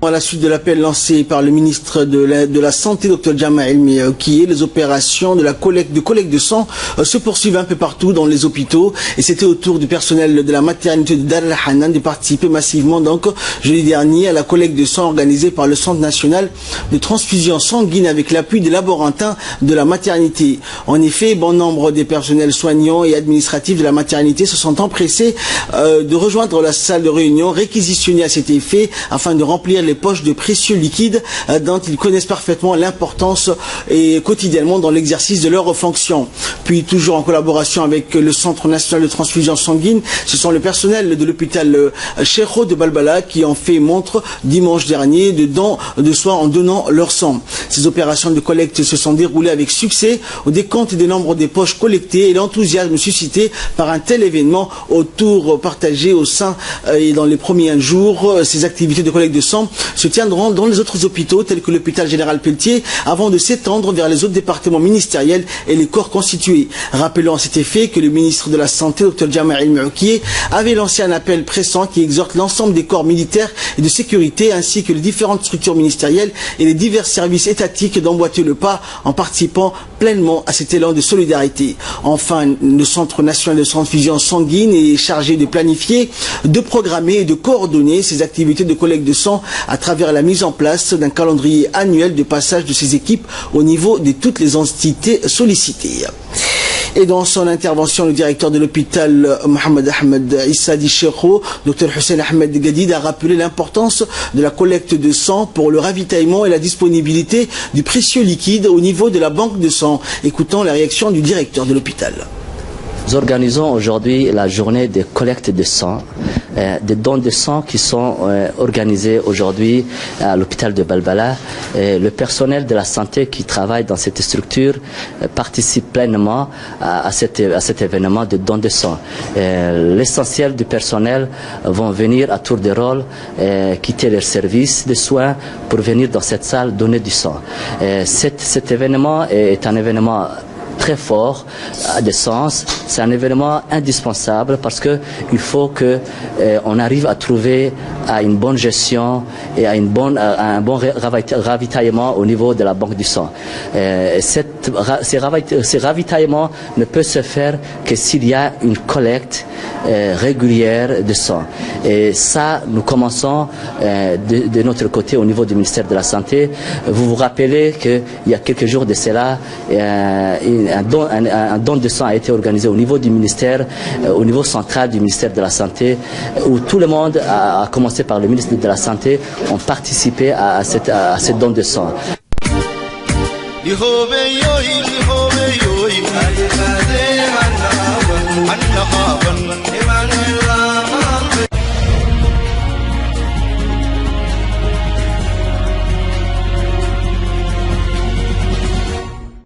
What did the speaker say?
À la suite de l'appel lancé par le ministre de la Santé, Dr Jama Elmi Okiye, les opérations de collecte de sang se poursuivent un peu partout dans les hôpitaux. Et c'était au tour du personnel de la maternité de Dar el-Hanan de participer massivement, donc, jeudi dernier, à la collecte de sang organisée par le Centre national de transfusion sanguine avec l'appui des laborantins de la maternité. En effet, bon nombre des personnels soignants et administratifs de la maternité se sont empressés de rejoindre la salle de réunion réquisitionnée à cet effet afin de remplir les poches de précieux liquides dont ils connaissent parfaitement l'importance et quotidiennement dans l'exercice de leurs fonctions. Puis toujours en collaboration avec le Centre national de transfusion sanguine, ce sont le personnel de l'hôpital Cheikho de Balbala qui ont fait montre dimanche dernier de dons de soi en donnant leur sang. Ces opérations de collecte se sont déroulées avec succès au décompte des nombres des poches collectées et l'enthousiasme suscité par un tel événement autour partagé au sein et dans les premiers jours. Ces activités de collecte de sang se tiendront dans les autres hôpitaux tels que l'hôpital général Pelletier avant de s'étendre vers les autres départements ministériels et les corps constitués. Rappelons à cet effet que le ministre de la Santé, Dr Jama Elmi Okiye, avait lancé un appel pressant qui exhorte l'ensemble des corps militaires et de sécurité ainsi que les différentes structures ministérielles et les divers services étatiques d'emboîter le pas en participant pleinement à cet élan de solidarité. Enfin, le Centre national de transfusion sanguine est chargé de planifier, de programmer et de coordonner ces activités de collecte de sang à travers la mise en place d'un calendrier annuel de passage de ces équipes au niveau de toutes les entités sollicitées. Et dans son intervention, le directeur de l'hôpital Mohamed Ahmed Issa di Cheikho, Dr Hussein Ahmed Gadid, a rappelé l'importance de la collecte de sang pour le ravitaillement et la disponibilité du précieux liquide au niveau de la banque de sang. Écoutons la réaction du directeur de l'hôpital. Nous organisons aujourd'hui la journée de collecte de sang, des dons de sang qui sont organisés aujourd'hui à l'hôpital de Balbala. Le personnel de la santé qui travaille dans cette structure participe pleinement à cet événement de don de sang. L'essentiel du personnel vont venir à tour de rôle quitter leur service de soins pour venir dans cette salle donner du sang. Cet événement est un événement très fort de sens. C'est un événement indispensable parce que il faut que on arrive à trouver à une bonne gestion et à un bon ravitaillement au niveau de la banque du sang. Ce ravitaillement ne peut se faire que s'il y a une collecte régulière de sang. Et ça, nous commençons de notre côté au niveau du ministère de la Santé. Vous vous rappelez qu'il y a quelques jours de cela, un don de sang a été organisé au niveau du ministère, au niveau central du ministère de la Santé, où tout le monde, à commencer par le ministre de la Santé, ont participé à ce don de sang.